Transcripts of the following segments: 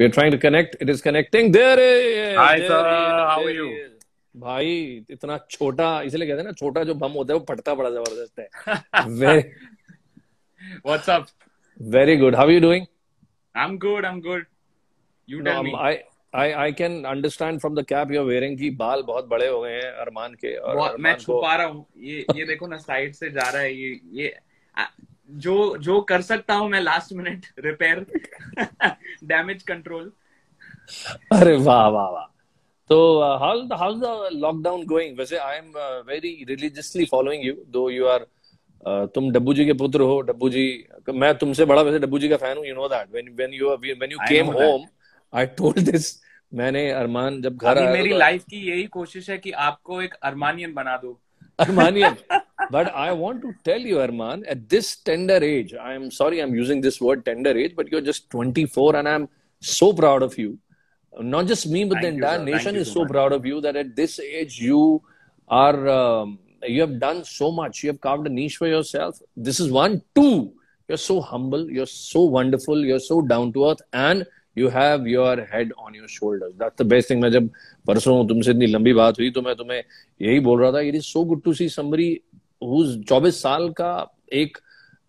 We are trying to connect. It is connecting. There he is. Hi There sir, he is. how are There you? he is. भाई इतना छोटा, इसलिए कहते हैं ना, छोटा जो बम होता है वो फटता बड़ा जबरदस्त है. Very, What's up? very good. How are you doing? I'm good, I'm good. You No, tell me. I can understand from the cap you're wearing कि बाल बहुत बड़े हो गए हैं अरमान के, और मैं अरमान को छुपा रहा हूँ. ये देखो ना, साइड से जा रहा है. ये आ, जो कर सकता हूँ मैं last minute repair, damage control. अरे वाह वाह वाह. तो how's the lockdown going? वैसे I am very religiously following you, though you are तुम डब्बू जी के पुत्र हो. डब्बू जी, मैं तुमसे बड़ा वैसे डब्बू जी का फैन हूँ. You know that when you I came know home, that. I told this. मैंने अरमान जब घर अभी आया मेरी तो लाइफ की यही कोशिश है कि आपको एक अरमानियन बना दो. Armanian. But I want to tell you, Arman, at this tender age, I am sorry I'm using this word tender age, but you're just 24 and I'm so proud of you. Not just me, but the Thank you entire sir, thank nation you is so so much. proud of you that at this age are, you have done so much. You have carved a niche for yourself. This is one. Two, you're so humble. You're so wonderful. You're so down to earth. And you have your head on your shoulders. That's the best thing. मैं जब परसों तुमसे इतनी लंबी बात हुई तो मैं तुम्हें यही बोल रहा था. It is so good to see somebody who's 24 साल का एक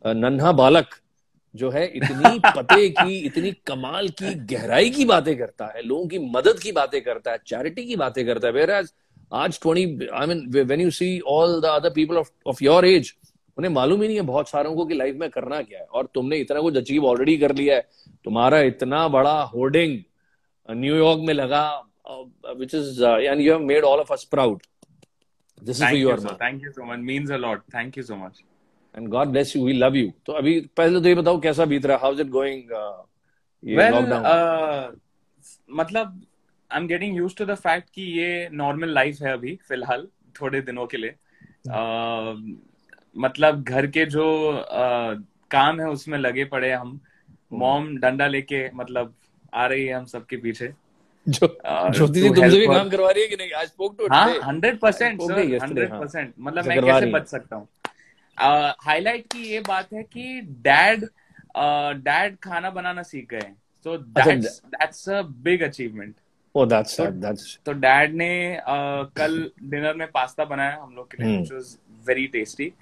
नन्हा बालक जो है इतनी पते की, इतनी कमाल की, गहराई की बातें करता है, लोगों की मदद की बातें करता है, चैरिटी की बातें करता है. Whereas आज 20, I mean, when you see all the other people of your age, उन्हें मालूम ही नहीं है बहुत सारों को कि लाइफ में करना क्या है. और तुमने इतना कुछ अचीव ऑलरेडी कर लिया है. तुम्हारा इतना बड़ा होर्डिंग न्यूयॉर्क में लगा, which is and you have made all of us proud. This is for Thank you, you sir, Arman. thank you so much. Means a lot. Thank you so much. And God bless you. We love you. तो अभी पहले तो ये बताओ कैसा बीत रहा है? How's it going? ये Well, लॉकडाउन. मतलब I'm getting used to the fact कि ये normal life है अभी फिलहाल थोड़े दिनों के लिए. मतलब घर के जो काम है उसमें लगे पड़े हम. मॉम डंडा लेके मतलब आ रही है हम सबके पीछे. ज्योति जी तुमसे भी काम करवा रही है कि नहीं? आज spoke to her हाँ, today. 100% spoke sir, to her yesterday, 100%. मतलब अच्छा, मैं करवा कैसे रही है. बच सकता हूँ. हाईलाइट की ये बात है कि डैड खाना बनाना सीख गए हैं. So that's a big achievement. Oh, that's तो डैड ने कल डिनर में पास्ता बनाया हम लोग के लिए, which was very tasty.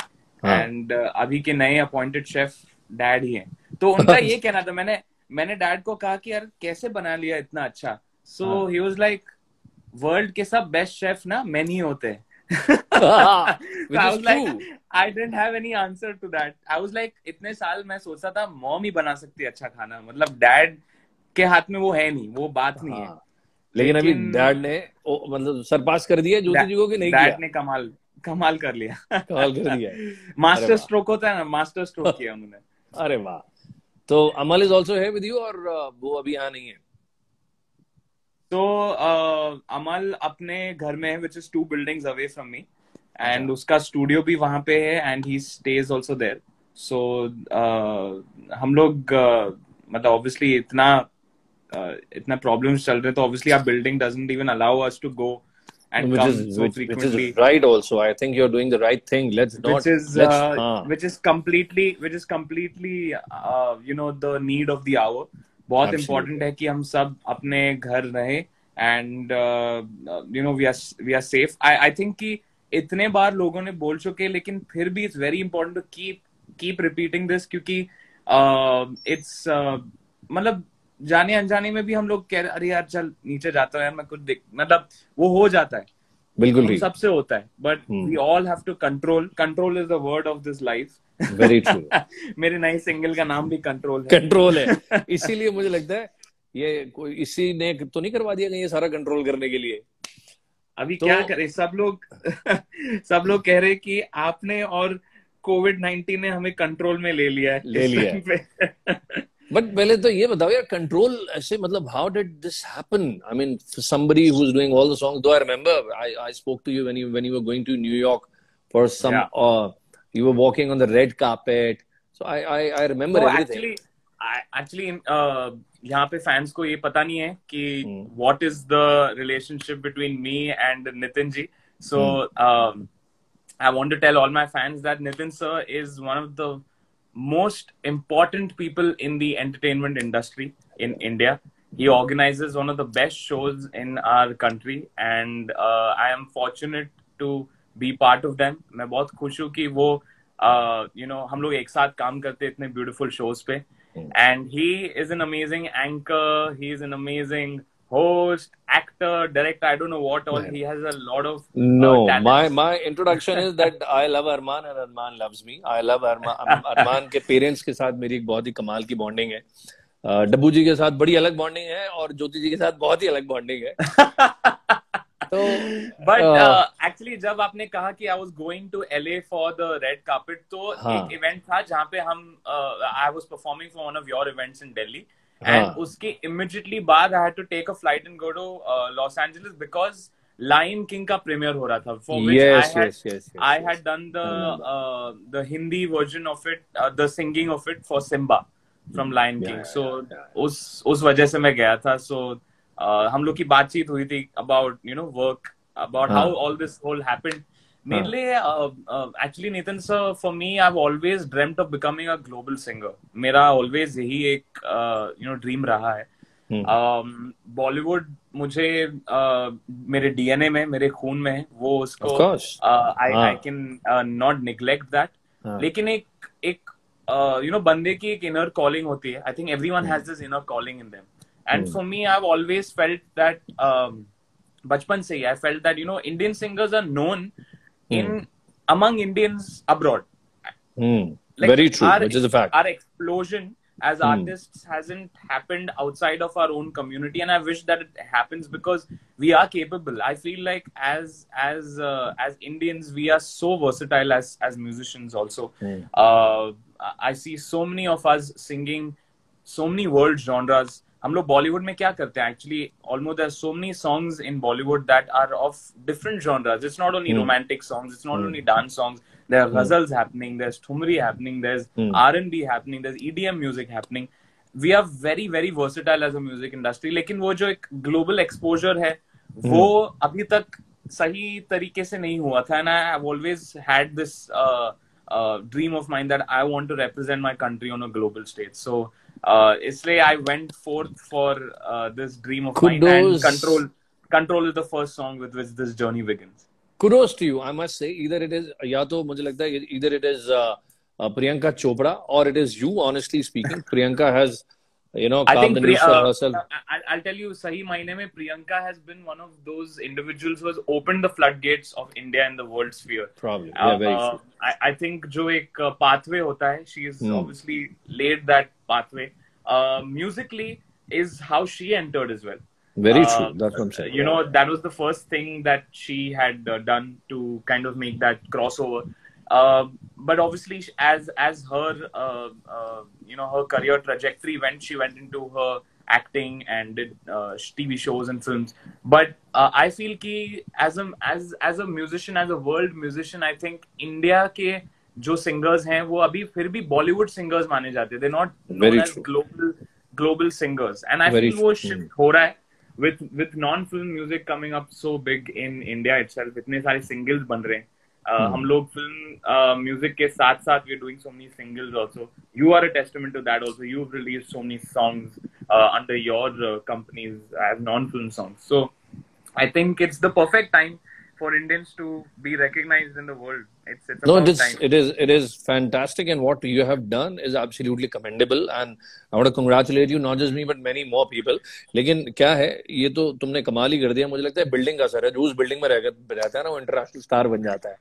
And अभी के नए अपॉइंटेड शेफ डैड ही हैं. तो उनका ये कहना था, मैंने डैड को कहा कि यार कैसे बना लिया इतना अच्छा. So he was like, world के सब बेस्ट शेफ ना मैन ही होते हैं. which is like, true. I didn't have any answer to that. I was like, इतने साल मैं सोचता था मॉम ही बना सकती है अच्छा खाना. मतलब डैड के हाथ में वो है नहीं, वो बात नहीं है. लेकिन अभी डैड ने मतलब सरपास कर दिया ज्योति जी को कि नहीं किया? डैड ने कमाल कर लिया. कमाल कर दिया. मास्टर स्ट्रोक होता है ना, मास्टर स्ट्रोक किया उन्होंने. अरे वाह. तो अमल इज ऑल्सो है विद यू, और वो अभी यहाँ नहीं है? तो अमल अपने घर में है, which is 2 buildings away from me, and उसका स्टूडियो भी वहां पे है, and he stays also there. So हम लोग मतलब obviously इतना problems चल रहे, तो obviously our building doesn't even allow us to go and come so frequently. Which is right also. I think you're doing the right thing. Which is completely you know, the need of the hour. बहुत important है कि हम सब अपने घर रहे, and you know, we are safe. I think कि इतने बार लोगों ने बोल चुके, लेकिन फिर भी it's very important to keep repeating this, क्योंकि it's मतलब जाने अनजाने में भी हम लोग कह रहे अरे यार चल नीचे जाता है यार मैं कुछ देख, मतलब वो हो जाता है. बिल्कुल हम सबसे होता है, but we all have to control is the word of this life. Very true. मेरे नए सिंगल का नाम भी कंट्रोल है. इसीलिए मुझे लगता है ये कोई इसी ने तो नहीं करवा दिया कहीं ये सारा कंट्रोल करने के लिए. अभी तो क्या करे, सब लोग कह रहे कि आपने और COVID-19 ने हमें कंट्रोल में ले लिया है. बट पहले तो ये बताओ यार, कंट्रोल ऐसे मतलब how did this happen? I mean somebody who is doing all the songs, though I remember I spoke to you when you were going to New York for some you were walking on the red carpet, so I remember everything. Actually यहाँ पे fans को ये पता नहीं है कि what is the relationship between me and Nitin ji. So I want to tell all my fans that Nitin sir is one of the most important people in the entertainment industry in India. He organizes one of the best shows in our country, and I am fortunate to be part of them. मैं बहुत खुश हूँ कि वो हम लोग एक साथ काम करते हैं इतने beautiful shows पे. And he is an amazing anchor. He is an amazing host, actor, director. I don't know what all. He has a lot of No, talents. my introduction is that I love Arman and Arman loves me. I love Arman के parents के साथ मेरी एक बहुत ही कमाल की bonding है. डब्बू जी के साथ बड़ी अलग बॉन्डिंग है और ज्योति जी के साथ बहुत ही अलग बॉन्डिंग है. तो बट एक्चुअली जब आपने कहा कि I was going to LA for the red carpet, तो एक इवेंट था जहाँ पे हम I was performing for one of your events in Delhi, and उसके इमीडिएटली बाद I had to take a flight and go to Los Angeles because Lion King का premiere हो रहा था, for which I had done the Hindi version of it, the singing of it for Simba from lion king. So उस वजह से मैं गया था. सो हम लोग की बातचीत हुई थी about work, about how all this whole happened. Mainly, actually, Nathan sir, for me, I've always dreamt of becoming a global singer. मेरा always यही एक dream रहा है. Bollywood मुझे मेरे DNA में, मेरे खून में है, वो उसको I can not neglect that. लेकिन एक बंदे की एक inner calling होती है. I think everyone has this inner calling in them. And for me, I've always felt that, bachpan se hi, I felt that, Indian singers are known among Indians abroad. Like very true, which is a fact. Our explosion as artists hasn't happened outside of our own community, and I wish that it happens because we are capable. I feel like as Indians, we are so versatile as musicians also. I see so many of us singing so many world genres. हम लोग बॉलीवुड में क्या करते हैं actually, almost there are so many songs in Bollywood that are of different genres. It's not only romantic songs, it's not only dance songs. There are ghazals happening, there is thumri happening, there is R&B happening, there is EDM music happening. We are very very versatile as a music industry. लेकिन वो जो एक global exposure है वो अभी तक सही तरीके से नहीं हुआ था. And I have always had this dream of mine that I want to represent my country on a global stage. So इसलिए I went forth for this dream of mine, and Control is the first song with which this journey begins. Kudos to you, I must say. Either it is, या तो मुझे लगता है either it is Priyanka Chopra or it is you, honestly speaking. Priyanka has carved the niche for herself. I'll tell you, sahi maine mein Priyanka has been one of those individuals who has opened the floodgates of India and the world sphere. Probably, yeah, very true. I think जो एक pathway होता है, she has obviously laid that pathway. Musically is how she entered as well. Very true. That's what I'm saying. That was the first thing that she had done to kind of make that crossover. But obviously, as her her career trajectory went, she went into her acting and did TV shows and films. But I feel कि as a musician, as a world musician, I think India के जो singers हैं वो अभी फिर भी Bollywood singers माने जाते हैं. They're not known as global singers. And I feel वो shift हो रहा है with non-film music coming up so big in India itself. इतने सारे singles बन रहे हैं. हम लोग film music के साथ साथ we're doing so many singles also. You are a testament to that also. You've released so many songs under your companies as non-film songs. So I think it's the perfect time for Indians to be recognized in the world. It's about time. It is fantastic, and what you have done is absolutely commendable, and I want to congratulate you, not just me but many more people. लेकिन क्या है, ये तो तुमने कमाल ही कर दिया. मुझे लगता है बिल्डिंग का असर है. जो उस बिल्डिंग में रहता है ना, वो इंटरनेशनल स्टार बन जाता है.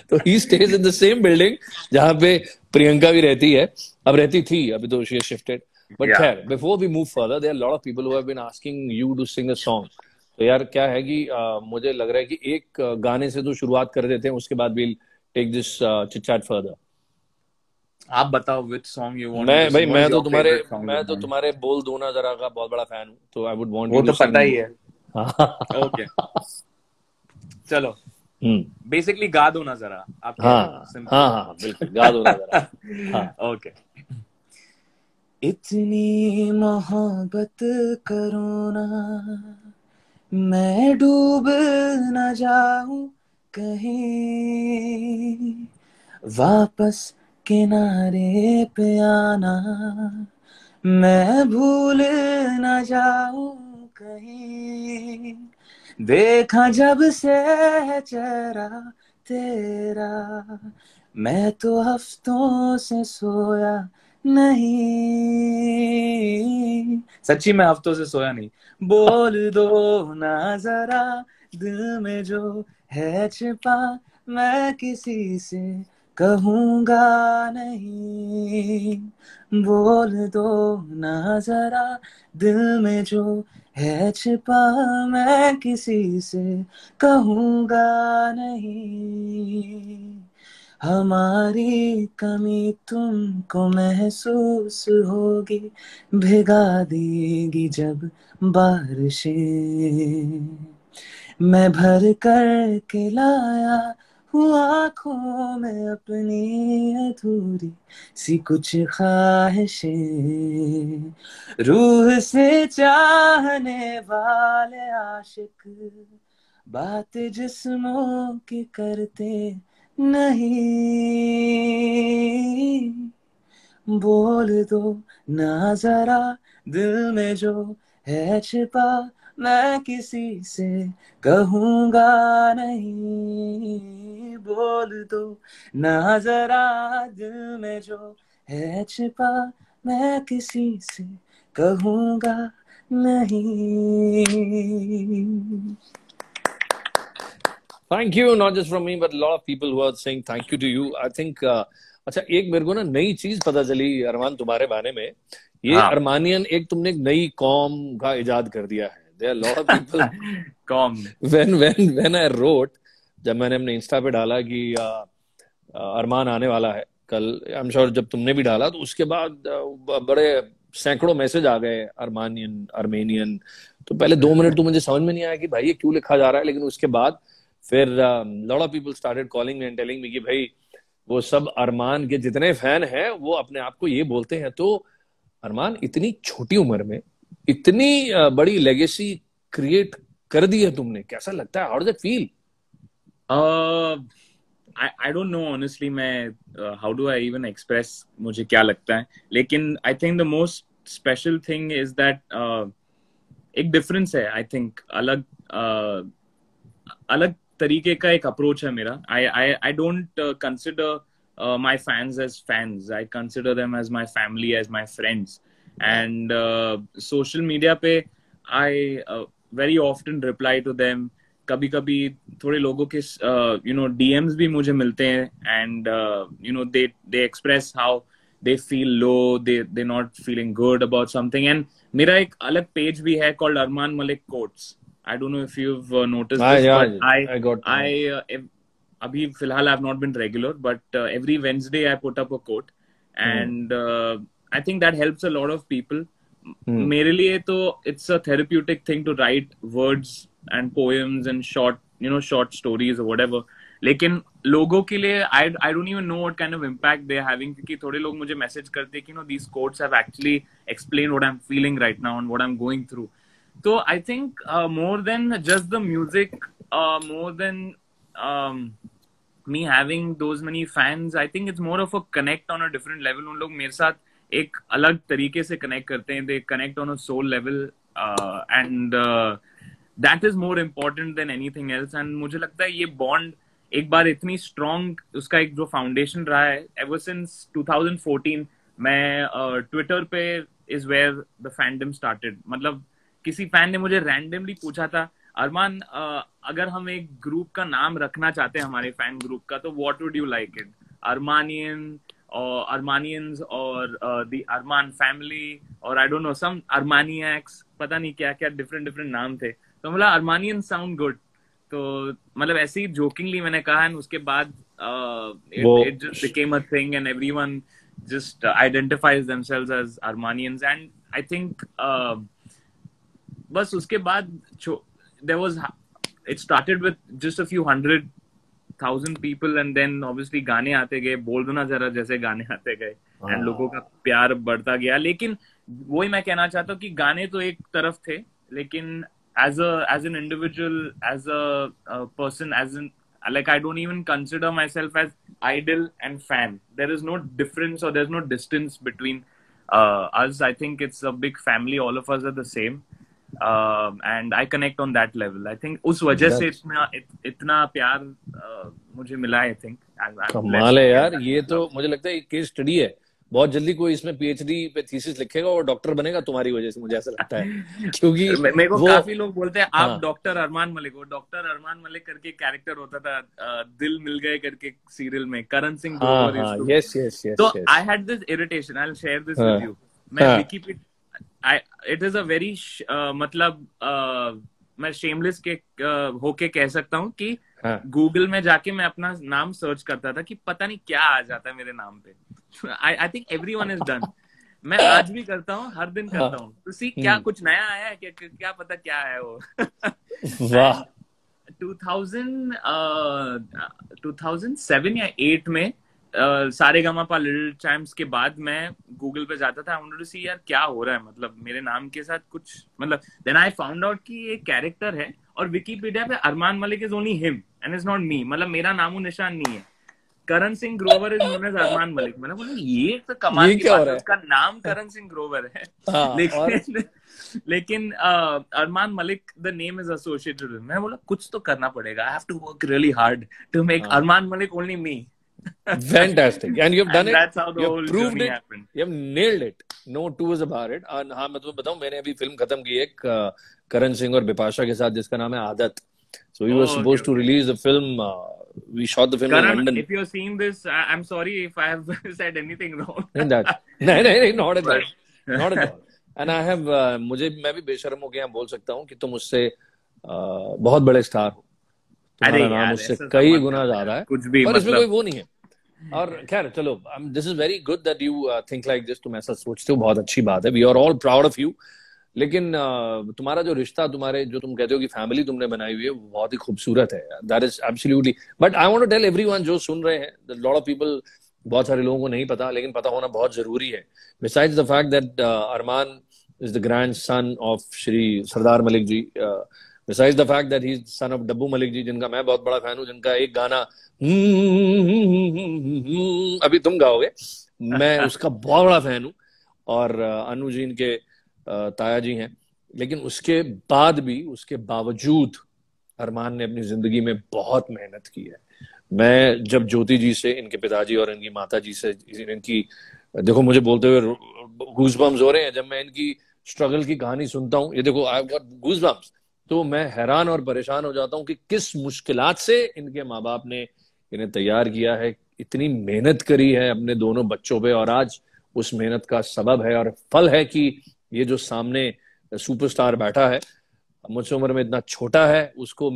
तो he stays in the same building जहाँ पे प्रियंका भी रहती है. अब रहती थी, अभी तो she has shifted. But खैर, before we move further, there are a lot of people who have been asking you to sing a song. तो यार क्या है कि मुझे लग रहा है कि एक गाने से तो शुरुआत कर देते हैं, उसके बाद we'll take this chit chat further. आप बताओ which song you want. मैं तो तुम्हारे बोल दो ना जरा का बहुत बड़ा फैन हूँ, तो I would want you to sing. वो तो पता ही है. Okay. चलो. बेसिकली गा दो ना जरा. हाँ बिल्कुल गा दो ना जरा. Okay. इतनी मोहब्बत करो ना, मैं डूब न जाऊं कहीं, वापस किनारे पे आना, मैं भूल न जाऊं कहीं, देखा जब से है चेहरा तेरा, मैं तो हफ्तों से सोया नहीं, सच्ची मैं हफ्तों से सोया नहीं। बोल दो ना जरा दिल में जो है छिपा, मैं किसी से कहूँगा नहीं। बोल दो ना जरा दिल में जो है छिपा, मैं किसी से कहूँगा नहीं। हमारी कमी तुमको महसूस होगी, भिगा देगी जब बारिशें, मैं भर कर के लाया हूँ आँखों में अपनी अधूरी सी कुछ ख्वाहिशें, रूह से चाहने वाले आशिक बात जिस्मों की करते नहीं। बोल दो ना जरा दिल में जो है छिपा, मैं किसी से कहूँगा नहीं। बोल दो ना जरा दिल में जो है छिपा, मैं किसी से कहूँगा नहीं। Thank you, not just from me, but a lot of people who are saying thank you to you. I think, अच्छा एक मेरे को ना नई चीज पता चली अरमान तुम्हारे बारे में, ये हाँ अरमानियन एक तुमने एक नई कॉम का इजाद कर दिया है. There are a lot of people. Com when I wrote, जब मैंने अपने इंस्टा पे डाला कि अरमान आने वाला है कल, आई एम श्योर जब तुमने भी डाला तो उसके बाद बड़े सैकड़ों मैसेज आ गए अरमानियन अर्मेनियन. तो पहले 2 मिनट तो मुझे समझ में नहीं आया कि भाई ये क्यों लिखा जा रहा है, लेकिन उसके बाद फिर lot of people started calling me and telling me कि भाई वो सब अरमान के जितने फैन हैं वो अपने आप को ये बोलते हैं. तो अरमान इतनी छोटी उम्र में इतनी बड़ी लेगेसी क्रिएट कर दी है तुमने, कैसा लगता है? How does it feel? I don't know honestly मैं how do I even express मुझे क्या लगता है, लेकिन I think the most special thing is that एक difference है. I think अलग तरीके का एक approach है मेरा. I don't consider my fans as fans. I consider them as my family, as my friends. And social media पे I very often reply to them. कभी कभी थोड़े लोगों के DMs भी मुझे मिलते हैं, and they express how they feel low, they're not feeling good about something. And मेरा एक अलग पेज भी है called Arman Malik Quotes. I don't know if you've noticed this, yeah, but I got अभी फिलहाल I've not been regular, but every Wednesday I put up a quote, and I think that helps a lot of people. मेरे लिए तो it's a therapeutic thing to write words and poems and short stories or whatever. लेकिन लोगों के लिए I don't even know what kind of impact they're having, क्योंकि थोड़े लोग मुझे मैसेज करते हैं कि these quotes have actually explained what I'm feeling right now and what I'm going through. So I think more than just the music, more than me having those many fans, I think it's more of a connect on a different level. उन लोग मेरे साथ एक अलग तरीके से connect करते हैं. They connect on a soul level, and that is more important than anything else. And मुझे लगता है ये bond एक बार इतनी strong, उसका एक जो foundation रहा है ever since 2014. मैं Twitter पे is where the fandom started. मतलब किसी फैन ने मुझे रैंडमली पूछा था, अरमान अगर हम एक ग्रुप का नाम रखना चाहते हैं हमारे फैन ग्रुप का, तो what would you like it? Armaanian और अरमानियंस और द अरमान फैमिली और आई डोंट नो सम अरमानियक्स, पता नहीं क्या क्या डिफरेंट नाम थे. तो मतलब अरमानियन साउंड गुड. तो मतलब ऐसे ही जोकिंगली मैंने कहा, and उसके बाद it just became a thing and everyone just identifies themselves as Armanians. And I think बस उसके बाद it started with just a few 100,000 people, and then obviously गाने आते गए, बोल दो ना जरा जैसे गाने आते गए, and लोगों का प्यार बढ़ता गया. लेकिन वही मैं कहना चाहता हूँ कि गाने तो एक तरफ थे, लेकिन as an individual, as a person, like I don't even consider myself as idol and fan. There is no difference or there's no distance between us, I think it's a big family. All of us are the same. And I connect on that level. I think उस वजह से इतना प्यार मुझे मिला. I think कमाल है यार. ये तो मुझे लगता है केस स्टडी है. बहुत जल्दी कोई इसमें पीएचडी पे थीसिस लिखेगा और डॉक्टर बनेगा तुम्हारी वजह से, मुझे ऐसा लगता है. क्योंकि मेरे को काफी लोग बोलते हैं आप डॉक्टर अरमान मलिक हो. डॉक्टर अरमान मलिक करके कैरेक्टर होता था दिल मिल गए करके सीरियल में, Karan Singh Grover. Yes yes yes. तो I had this irritation. I will share this with you. मैं Wikipedia, it is a very मतलब मैं शेमलेस के होके कह सकता हूँ कि गूगल में जाके मैं अपना नाम सर्च करता था कि पता नहीं क्या आ जाता है मेरे नाम पे. I think everyone is done. मैं आज भी करता हूँ, हर दिन करता हूँ. तो सी क्या कुछ नया आया है, क्या पता क्या है वो. वाह. 2007 या 8 में सारेगामापा लिटिल चैम्प्स के बाद मैं गूगल पे जाता था. I wanted to see यार क्या हो रहा है, मतलब मेरे नाम के साथ कुछ, मतलब then I found out कि ये कैरेक्टर है और विकिपीडिया पे Armaan Malik is only him and it's not me. मतलब मेरा नामो निशान नहीं है. Karan Singh Grover is known as Armaan Malik. मैंने बोला ये तो कमाल की बात है, उसका नाम करण सिंह ग्रोवर है. लेकिन Armaan Malik the name is associated. मैं बोला कुछ तो करना पड़ेगा. I have to work really hard to make Armaan Malik only me. Fantastic. And you've done it. That's how the whole proved journey it. happened. You have nailed it. No two ways about it. और हाँ, मैं तुम्हें बताऊं, मैंने अभी film खत्म की एक करण सिंह और बिपाशा के साथ जिसका नाम है आदत. So we were supposed to release the film. We shot the film in London. If you're seeing this, I'm sorry if I have said anything wrong. No, not at all. Not at all. And I have, मैं भी बेशर्म हो गया बोल सकता हूँ कि तुम उससे बहुत बड़े स्टार हो. तुम्हारा नाम उससे कई गुना ज्यादा है. कुछ भी पर इसमें मतलब कोई वो नहीं है. और खैर चलो, this is very good that you think like this. तुम ऐसा सोचते हो, बहुत अच्छी बात है. We are all proud of you. लेकिन तुम्हारा जो रिश्ता, तुम्हारे जो तुम कहते हो कि फैमिली तुमने बनाई हुई है, वो बहुत ही खूबसूरत है. That is absolutely. But I want to tell everyone जो सुन रहे हैं, लॉट ऑफ पीपल, बहुत सारे लोगों को नहीं पता, लेकिन पता होना बहुत जरूरी है. Besides the fact that Armaan is the grandson of Shri Sardar Malik ji, besides the fact that he is son of Dabboo Malik ji, जिनका मैं बहुत बड़ा फैन हूँ, जिनका एक गाना अभी तुम गाओगे, मैं उसका बहुत बड़ा फैन हूँ. और अनु जी इनके ताया जी हैं. लेकिन उसके बाद भी, उसके बावजूद अरमान ने अपनी जिंदगी में बहुत मेहनत की है. मैं जब ज्योति जी से, इनके पिताजी और इनकी माता जी से, इनकी, देखो मुझे बोलते हुए गूज़बम्स हो रहे हैं जब मैं इनकी स्ट्रगल की कहानी सुनता हूँ. ये देखो, आई गॉट गूज़बम्स. तो मैं हैरान और परेशान हो जाता हूँ कि किस मुश्किलात से इनके माँ बाप ने इन्हें तैयार किया है, इतनी मेहनत करी है अपने दोनों बच्चों पे, और आज उस मेहनत का सबब है और फल है कि ये जो सामने सुपरस्टार बैठा है, मुझसे उम्र में इतना छोटा है, उसका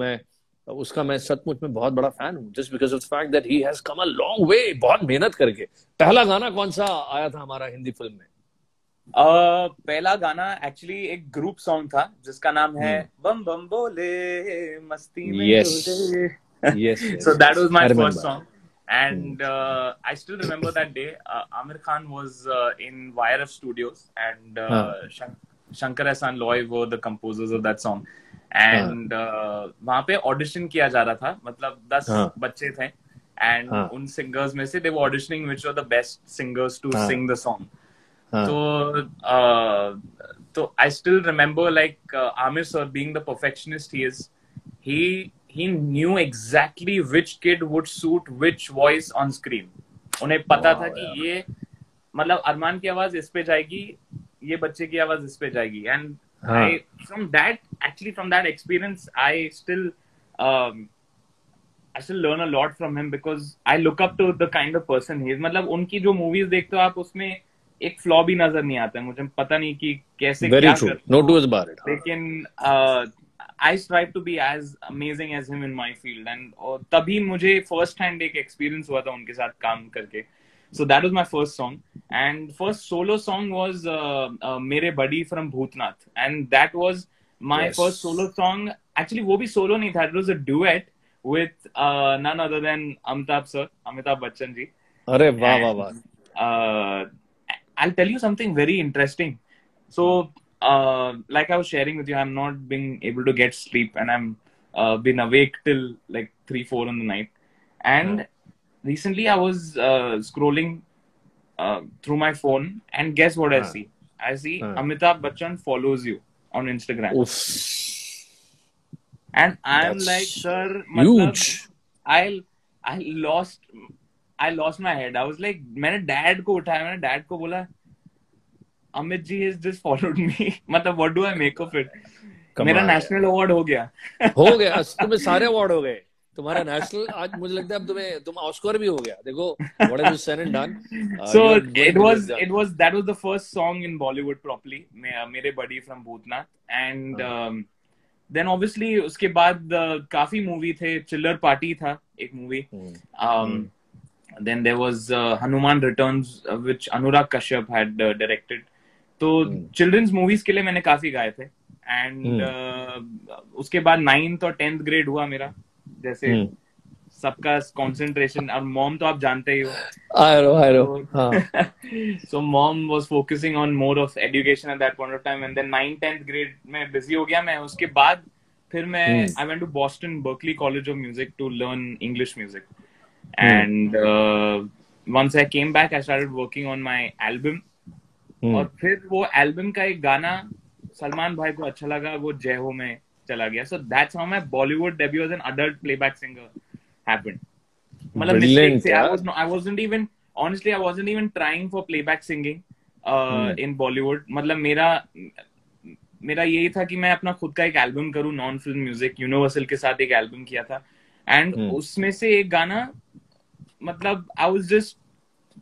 मैं सचमुच में बहुत बड़ा फैन हूँ. Just because of the fact that he has come a long way, बहुत मेहनत करके. पहला गाना कौन सा आया था हमारा हिंदी फिल्म में? पहला गाना एक्चुअली एक ग्रुप सॉन्ग था जिसका नाम है बम बम बोले मस्ती में. yes. So that was my first song. And I still remember that day. Amir Khan was in YRF Studios, and Shankar Ehsaan Loy were the composers of that song. And वहाँ पे audition किया जा रहा था, मतलब 10 बच्चे थे, and उन singers में से they were auditioning which were the best singers to sing the song. So I still remember like Amir sir, being the perfectionist he is, he knew exactly which kid would suit which voice on screen. उन्हें पता था कि ये, मतलब अरमान की आवाज इस पे जाएगी, ये बच्चे की आवाज इस पे जाएगी. And from that experience, I still learn a lot from him because I look up to the kind of person he is. मतलब उनकी जो movies देखते हो आप, उसमें एक फ्लॉ भी नजर नहीं आता है. मुझे पता नहीं कि कैसे क्या करते. No two ways about it. लेकिन I strive to be as amazing as him in my field, and तभी मुझे first hand एक experience हुआ था उनके साथ काम करके. So that was my first song, and first solo song was मेरे बड़ी from Bhootnath, and that was my first solo song. Actually वो भी solo नहीं था, it was a duet with none other than Amitabh sir, Amitabh Bachchan ji. अरे वाह वाह वाह. I'll tell you something very interesting. So like I was sharing with you, I'm not being able to get sleep, and I'm been awake till like 3-4 in the night. And recently I was scrolling through my phone, and guess what I हाँ, see? I see हाँ. Amitabh Bachchan follows you on Instagram, Oof, and I'm like, that's sir, matlab, huge. I I lost I lost my head. I was like, मैंने dad को उठाया, मैंने dad को बोला, Amit ji has just followed me. मतलब what do I make of it? मेरा कमाल है. नेशनल अवार्ड हो गया. हो गया, तुम्हें सारे अवार्ड हो गए. तुम्हारा नेशनल आज मुझे लगता है अब तुम ऑस्कर भी हो गया. देखो what have you said and done. So You are doing great job. that was the first song in Bollywood properly. मेरे buddy from Bhutnath, and then obviously उसके बाद काफी मूवी थे. चिल्लर पार्टी था एक movie. Then there was Hanuman Returns, which Anurag Kashyap had directed. तो children's movies के लिए मैंने काफी गाए थे. एंड उसके बाद 9th और 10th ग्रेड हुआ मेरा. जैसे सबका कंसंट्रेशन, और मॉम तो आप जानते ही हो. I know. So mom was focusing on more of education at that point of time, and then 9th 10th grade में busy हो गया मैं. उसके बाद फिर मैं I went to Boston Berklee College of Music to learn English music, and once I came back I started working on my album. और फिर वो एल्बम का एक गाना सलमान भाई को अच्छा लगा, वो जय हो में चला गया. So that's how my Bollywood debut as an adult playback singer happened. मतलब mistake से I wasn't even, honestly I wasn't even trying for playback singing in Bollywood. मतलब मेरा यही था कि मैं अपना खुद का एक एल्बम करूं, नॉन फिल्म म्यूजिक. यूनिवर्सल के साथ एक एल्बम किया था, एंड उसमें से एक गाना, मतलब I was just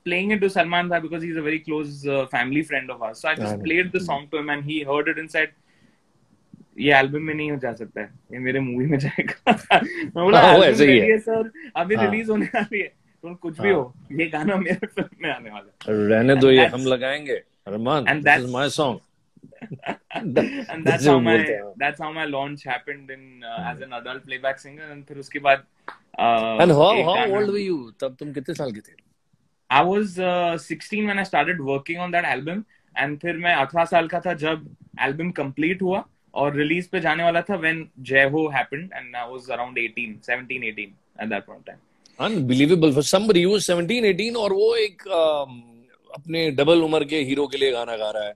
playing it to Salman Bhai because he's a very close family friend of ours. So I just played the song to him, and he heard it and said, ये album में नहीं जा सकता है, ये मेरे movie में जाएगा. मैं बोला ऐसे ही है सर, अभी रिलीज होने वाली है, तो कुछ भी हो, ये गाना मेरे फिल्म में आने वाला है. रहने दो, ये हम लगाएंगे अरमान. This is my song. And that's how my launch happened in as an adult playback singer. And फिर उसके बाद and how old were you? तब तुम कितने साल के थे? I was 16 when I started working on that album, and फिर मैं 18 साल का था जब album complete हुआ और release पे जाने वाला था when Jai Ho happened, and I was around 17, 18 at that point in time. Unbelievable for somebody who was 17, 18 और वो एक अपने डबल उम्र के हीरो के लिए गाना गा रहा है.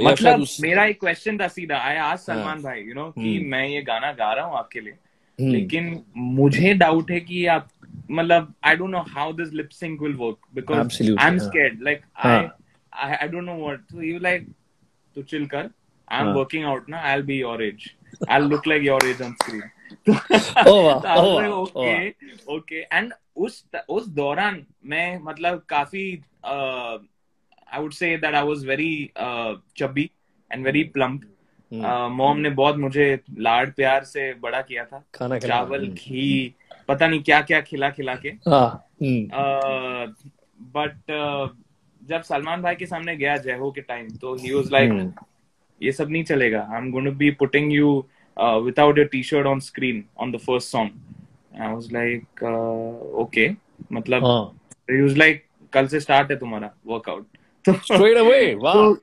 मतलब मेरा एक क्वेश्चन था सीधा, I asked सलमान भाई, you know, कि मैं ये गाना गा रहा हूँ आपके लिए, लेकिन मुझे डाउट है कि आप, मतलब I don't know how this lip sync will work because absolutely, I'm scared. Like I don't know what. So you like, to chill kar. I'm working out now. I'll be your age. I'll look like your age on screen. Okay. And उस दौरान मैं मतलब काफी I would say that I was very chubby and very plump. Mom ने बहुत मुझे लाड प्यार से बड़ा किया था, चावल घी पता नहीं क्या क्या खिला के. बट जब सलमान भाई के सामने गया जय हो के टाइम, तो ही वाज लाइक, ये सब नहीं चलेगा. I am going to be putting you without your T-shirt on screen on the first song. I was like okay, मतलब ही वाज लाइक, कल से स्टार्ट है तुम्हारा workout. Straight away. Wow.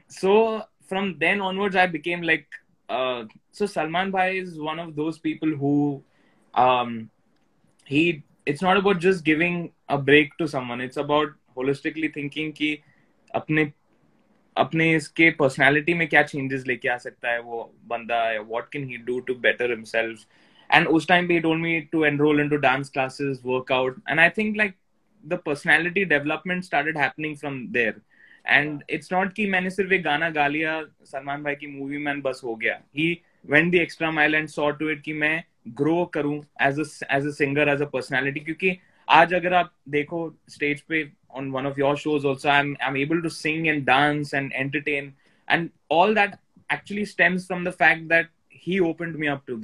So from then onwards I became like so Salman Bhai is one of those people who it's not about just giving a break to someone, it's about holistically thinking कि अपने इसके personality में क्या changes लेके आ सकता है वो बंदा, what can he do to better himself. And उस time पे he told me to enroll into dance classes, workout, and I think like the personality development started happening from there. And it's not कि मैंने सिर्फ एक गाना गा लिया सलमान भाई की मूवी में बस हो गया. He went the extra mile and saw to it कि मैं grow करूं as a singer, as a personality. क्योंकि आज अगर आप देखो stage पे on one of your shows also, I'm able to sing and dance and entertain, and all that actually stems from the fact that he opened me up to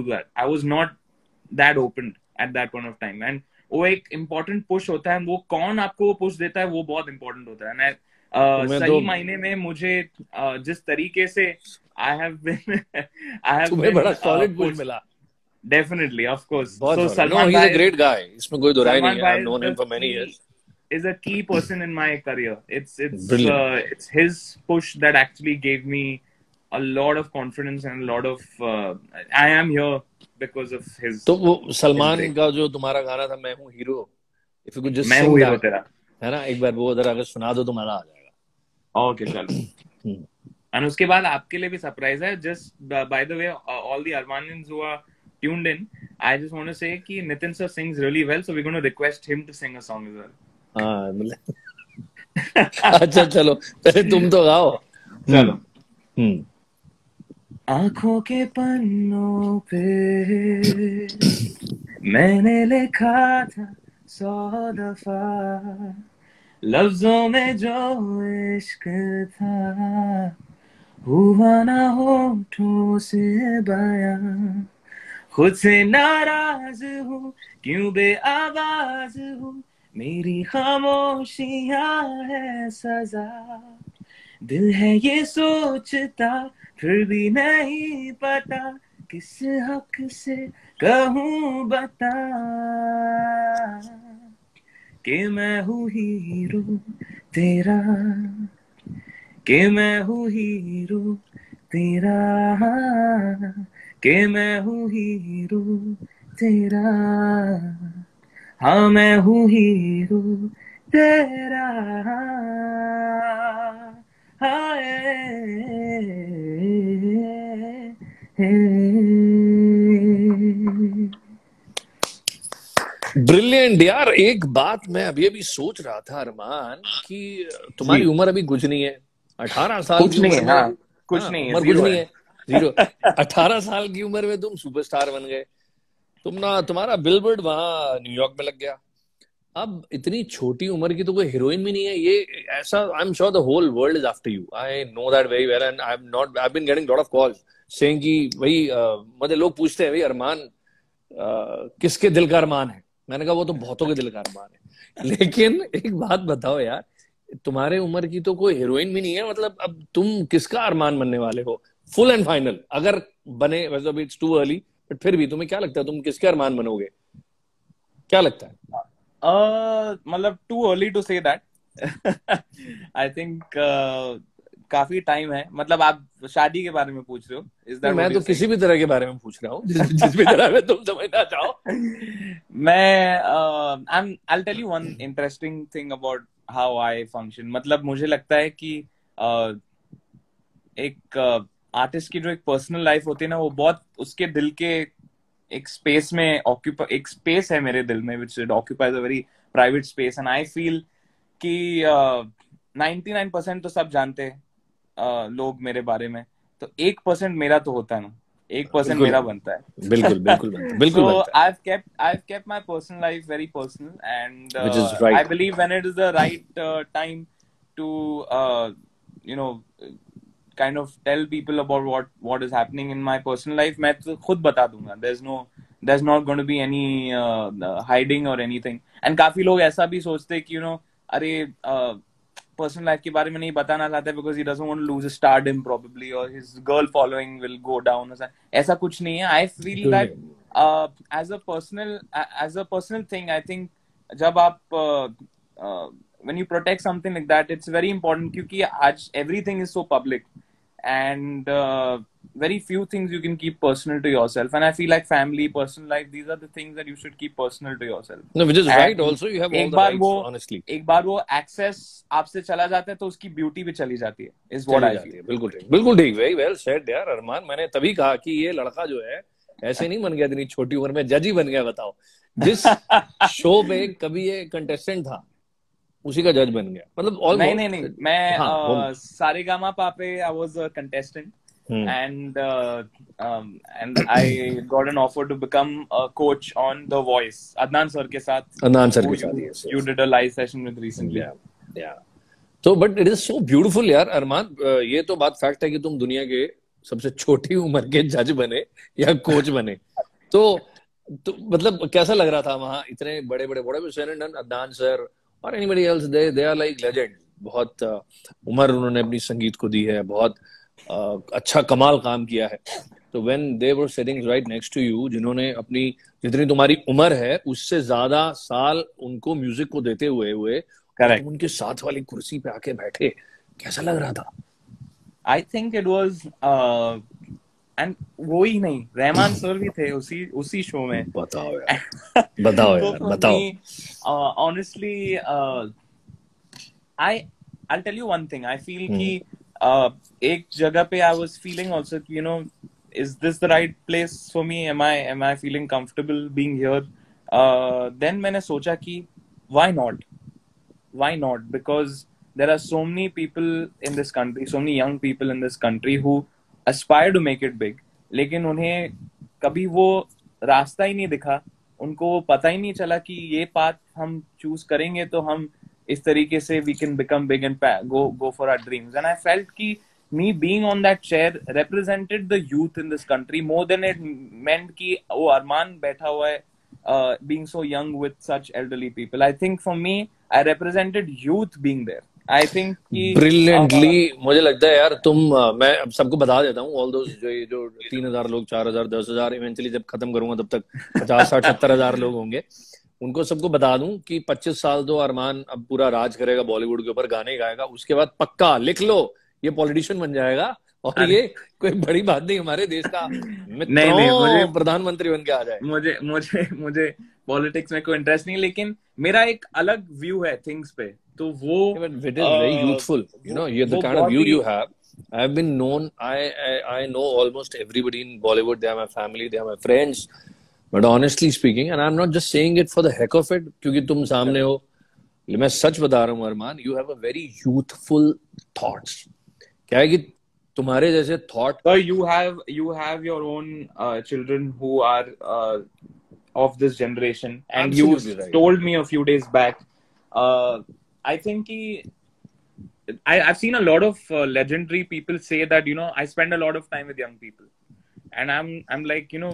that. I was not that open at that point of time, and वो एक important push होता है. वो कौन आपको वो push देता है वो बहुत important होता है. And सही मायने में मुझे जिस तरीके से I have तुम्हें बड़ा solid push मिला. Definitely, of course. So Salman Bhai, he's a great guy. इसमें कोई दो राय नहीं है. I've known him for many years. Is a key person in my career. It's his push that actually gave me a lot of confidence and a lot of I am here because of his. तो वो सलमान का जो तुम्हारा गाना था मैं हूँ hero, if you could just मैं हूँ हीरो तेरा, है ना, एक बार वो उधर अगर सुना दो तो मजा आ जाएगा। ओके चलो। एंड उसके बाद आपके लिए भी सरप्राइज है, just by the way all the Armaanians who are tuned in, I just want to say कि Nitin sir sings really well, so we're going to request him to sing a song as well. हाँ मतलब अच्छा चलो पहले तुम तो गाओ। चलो। आंखों के पन्नों पे मैंने लिखा था 100 दफा, लफ्जों में जो इश्क था हुआ ना होठों से बयां, खुद से नाराज हूँ क्यों बेआवाज हूँ, मेरी खामोशियाँ है सजा, दिल है ये सोचता फिर भी नहीं पता, किस हक से कहूँ बता कि मैं हूँ हीरो तेरा, कि मैं हूँ हीरो तेरा, कि मैं हूँ हीरो तेरा, हाँ मैं हूँ हीरो तेरा, ब्रिलियंट यार। एक बात मैं अभी सोच रहा था अरमान कि तुम्हारी उम्र अभी कुछ नहीं है, 18 साल कुछ की नहीं उम्र है, में। हाँ, कुछ हाँ, नहीं है, उम्र कुछ नहीं है, 0। 18 साल की उम्र में तुम सुपरस्टार बन गए, तुम्हारा बिलबोर्ड वहां न्यूयॉर्क में लग गया। अब इतनी छोटी उम्र की तो कोई हीरोइन भी नहीं है ये, ऐसा I am sure the whole world is after you, I know that very well, and I have been getting lot of calls saying कि भाई मतलब लोग पूछते हैं भाई अरमान किसके दिल का अरमान है। मैंने कहा वो तो बहुतों के दिल का अरमान है, लेकिन एक बात बताओ यार, तुम्हारे उम्र की तो कोई हीरोइन भी नहीं है, मतलब अब तुम किसका अरमान बनने वाले हो फुल एंड फाइनल अगर बने? वैसे अभी इट्स टू अर्ली, बट फिर भी तुम्हें क्या लगता है तुम किसके अरमान बनोगे, क्या लगता है? मतलब too early to say that. I think काफी टाइम है। मतलब आप शादी के बारे में पूछ रहे हो? इज दैट मैं तो किसी भी तरह के बारे में पूछ रहा हूँ, जिस भी तरह में तुम समझना चाहो। मैं I'll tell you one interesting thing about how I function. मतलब मुझे लगता है कि एक आर्टिस्ट की जो एक पर्सनल लाइफ होती है ना, वो बहुत उसके दिल के एक स्पेस में एक स्पेस है मेरे दिल में which it occupies a very private space, and I feel कि 99% तो सब जानते हैं लोग मेरे बारे में, तो 1% मेरा तो होता है ना, 1% मेरा बनता है। बिल्कुल बिल्कुल बनता है, बिल्कुल So बनता है। I've kept my personal life very personal, and Which is right. I believe when it is the right time to you know kind of tell people about what is happening in my personal life, मैं तो खुद बता दूंगा। There's not going to be any hiding or anything. And काफी लोग ऐसा भी सोचते हैं कि अरे पर्सनल लाइफ के बारे में नहीं बताना चाहता because he doesn't want to lose his stardom probably, or his girl following will go down. ऐसा कुछ नहीं है। I feel that as a personal thing, I think जब आप when you protect something like that, it's very important क्योंकि आज everything is so public, and very few things you can keep personal to yourself, and I feel like family, personal life, these are the things that you should keep personal to yourself. No, which is right also, you have all the rights, honestly. एक बार वो access आपसे चला जाता है तो उसकी beauty भी चली जाती है, is what I feel. बिल्कुल ठीक, very well said यार अरमान। मैंने तभी कहा कि ये लड़का जो है ऐसे नहीं बन गया इतनी छोटी उम्र में, जज ही बन गया। बताओ, जिस शो पे कभी ये कंटेस्टेंट था उसी का जज बन गया, मतलब नहीं मैं सारेगामापा पे I was a contestant. And I got an offer to become a coach on The Voice. Adnan sir के साथ yes. You did a live session with recently. Yeah. So, but it is so beautiful यार अरमान। ये तो बात fact है कि तुम दुनिया के सबसे छोटी उम्र के जज बने या कोच बने, तो मतलब कैसा लग रहा था वहाँ? इतने बड़े अदनान सर और anybody else, they are like legend। बहुत उम्र उन्होंने अपनी संगीत को दी है, बहुत अच्छा कमाल काम किया है। तो when they were sitting right next to you, जिन्होंने अपनी जितनी तुम्हारी उम्र है उससे ज्यादा साल उनको म्यूजिक को देते हुए तुम उनके साथ वाली कुर्सी पे आके बैठे, कैसा लग रहा था? I think it was and वो ही नहीं, रहमान सर भी थे उसी शो में। बताओ यार, बताओ। Honestly I'll tell you one thing. I feel कि एक जगह पे I was feeling also, you know, is this the right place for me? Am I feeling comfortable being here? Then मैंने सोचा कि why not? Why not? Because there are so many people in this country, so many young people in this country who aspire to make it big, लेकिन उन्हें कभी वो रास्ता ही नहीं दिखा, उनको वो पता ही नहीं चला कि ये पाथ हम चूज करेंगे तो हम इस तरीके से we can become big and go for our dreams. And I felt कि me being on that chair represented the youth in this country more than it meant कि वो अरमान बैठा हुआ है being so young with such elderly people. I think for me I represented youth being there. I think कि brilliantly मुझे लगता है यार तुम मैं अब सबको बता देता हूँ ऑल दोस जो 3,000 लोग 4,000 10,000 इवेंचुअली जब खत्म करूंगा तब तक 50 60 70,000 लोग होंगे, उनको सबको बता दूं कि 25 साल तो अरमान अब पूरा राज करेगा बॉलीवुड के ऊपर, गाने गाएगा, उसके बाद पक्का लिख लो ये पॉलिटिशियन बन जाएगा और ये कोई बड़ी बात नहीं हमारे देश का नहीं, प्रधानमंत्री बन के आ जाए। मुझे पॉलिटिक्स में कोई इंटरेस्ट नहीं, लेकिन मेरा एक अलग व्यू है थिंग्स पे, तो वो it is very youthful, you know, you're the kind of view you have. I've been known, I know almost everybody in Bollywood. They are my family, they are my friends, but honestly speaking, and I'm not just saying it for the heck of it क्योंकि तुम सामने हो, मैं सच बता रहा हूँ अरमान, you have a very youthful thoughts. क्या है कि तुम्हारे जैसे thought, you have your own children who are of this generation, and absolutely you right. told me a few days back, I think I've seen a lot of legendary people say that, you know, I spend a lot of time with young people, and I'm like, you know,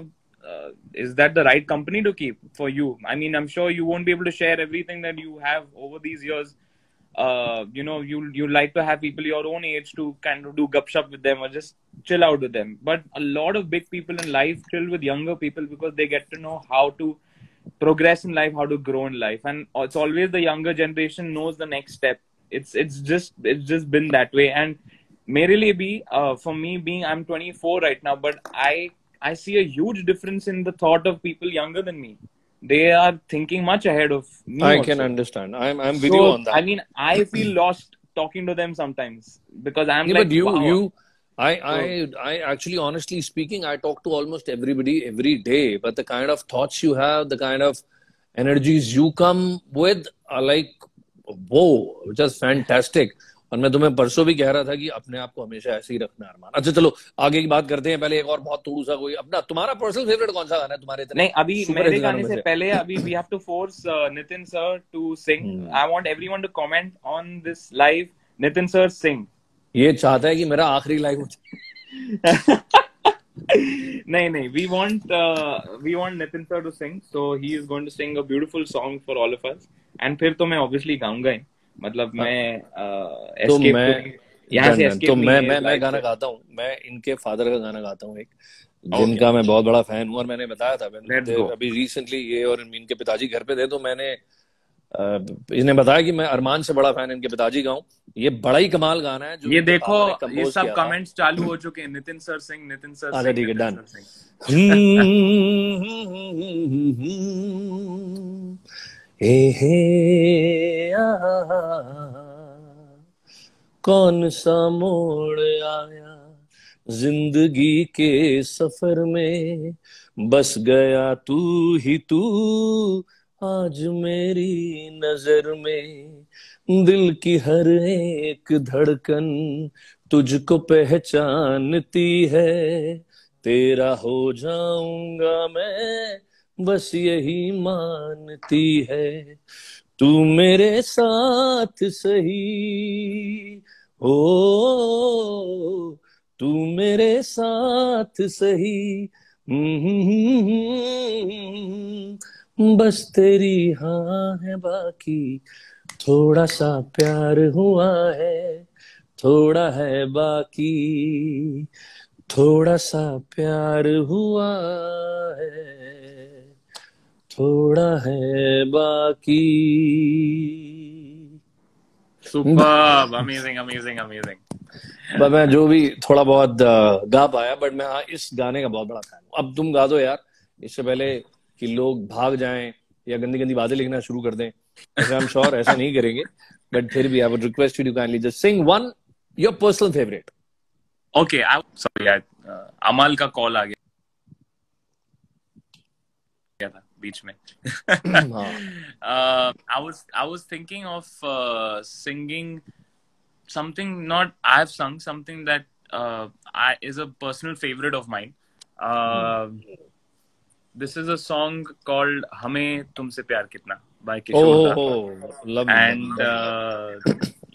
is that the right company to keep for you? I mean, I'm sure you won't be able to share everything that you have over these years. You know, you like to have people your own age to kind of do gupshup with them or just chill out with them. But a lot of big people in life chill with younger people because they get to know how to progress in life, how to grow in life, and it's always the younger generation knows the next step. It's just been that way. And मेरे लिए भी for me being, I'm 24 right now, but I see a huge difference in the thought of people younger than me. They are thinking much ahead of me. I also. can understand. I'm with you on that. I mean, I feel lost talking to them sometimes because I'm Yeah, like, but wow. I actually, honestly speaking, I talk to almost everybody every day. But the kind of thoughts you have, the kind of energies you come with are like, whoa, just fantastic. और मैं तुम्हें परसों भी कह रहा था कि अपने आप को हमेशा ऐसे ही रखना अरमान। अच्छा चलो आगे की बात करते हैं, पहले एक और बहुत थोड़ा सा कोई अपना तुम्हारा पर्सनल फेवरेट कौन सा गाना है तुम्हारे इतने? नहीं, अभी मेरे गाने से पहले अभी we have to force Nitin sir to sing. I want everyone to comment on this live. Nitin sir sing. ये चाहता है कि मेरा आखिरी लाइव हो। नहीं, we want Nitin sir to sing, so he is going to sing a beautiful song for all of us. And फिर तो मैं obviously गाऊंगा ही, मतलब मैं मैं गाना गाता हूँ, मैं इनके फादर का गाना गाता हूँ एक, जिनका मैं बहुत बड़ा फैन हूँ। और मैंने बताया था अभी रिसेंटली ये और इनके पिताजी घर पे थे, तो मैंने इसने बताया कि मैं अरमान से बड़ा फैन इनके पिताजी का हूँ। ये बड़ा ही कमाल गाना है जो ये देखो ये सब कमेंट्स चालू हो चुके हैं। नितिन सर सिंह, नितिन सर अच्छा ठीक है डन। कौन सा मोड़ आया जिंदगी के सफर में, बस गया तू ही तू आज मेरी नजर में, दिल की हर एक धड़कन तुझको पहचानती है, तेरा हो जाऊंगा मैं बस यही मानती है, तू मेरे साथ सही हो, तू मेरे साथ सही, बस तेरी हाँ है बाकी, थोड़ा सा प्यार हुआ है, थोड़ा है बाकी, थोड़ा सा प्यार हुआ है, थोड़ा है बाकी। Superb, amazing amazing amazing. But मैं जो भी थोड़ा बहुत गा पाया, बट मैं हाँ इस गाने का बहुत बड़ा फैन हूँ। अब तुम गा दो यार, इससे पहले कि लोग भाग जाएं या गंदी गंदी बातें लिखना शुरू कर दें। आई एम श्योर ऐसा नहीं करेंगे, but फिर भी I would request you to kindly just sing one your personal favorite. Okay, sorry, अमल का कॉल आ गया था बीच में. I was thinking of singing something, not I have sung something that is a personal favorite of mine. This is a song called हमें तुमसे प्यार कितना by किशोर दा. And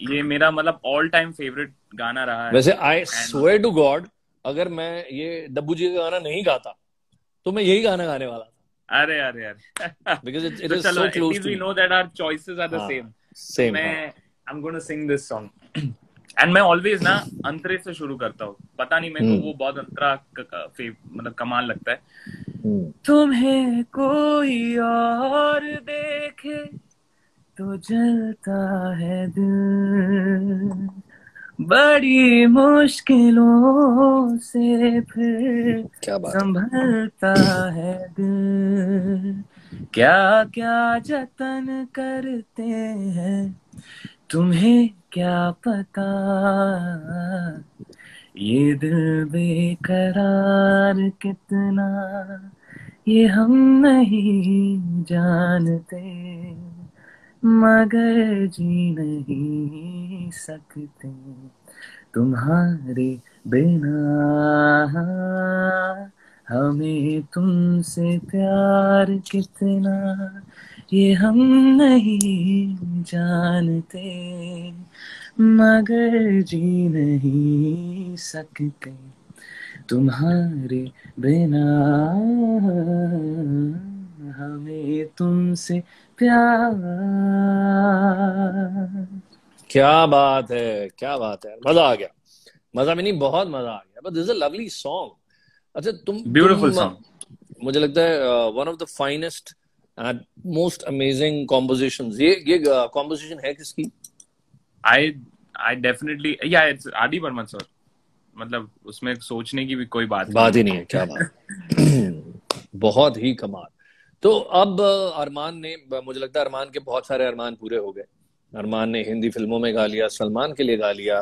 ये मेरा मतलब all time favorite गाना रहा है. वैसे I swear to God, अगर मैं ये डब्बू जी का गाना नहीं गाता तो मैं यही गाना गाने वाला था. अरे because it is so close to we know that our choices are the same. I'm going to sing this song. And मैं always ना अंतरे से शुरू करता हूँ. पता नहीं मेरे को वो बहुत अंतरा मतलब कमाल लगता है. तुम्हें कोई और देखे तो जलता है दिल, बड़ी मुश्किलों से फिर संभलता है दिल. क्या क्या जतन करते हैं तुम्हें क्या पता, ये दिल बेकरार कितना ये हम नहीं जानते, मगर जी नहीं सकते तुम्हारे बिना, हमें तुमसे प्यार कितना ये हम नहीं जानते, मगर जी नहीं सकते तुम्हारे बिना, हमें तुमसे प्यार. क्या बात है, क्या बात है. मजा आ गया. मजा में नहीं, बहुत मजा आ गया. But this is a lovely song. अच्छा ब्यूटीफुल सॉन्ग. मुझे लगता है one of the finest and most amazing compositions. ये कॉम्पोजिशन है किसकी? I definitely, yeah, it's आदि बर्मन सर. मतलब उसमें सोचने की भी कोई बात ही नहीं है. क्या बात. बहुत ही कमाल. तो अब अरमान ने, मुझे लगता है अरमान के बहुत सारे अरमान पूरे हो गए. अरमान ने हिंदी फिल्मों में गा लिया, सलमान के लिए गा लिया,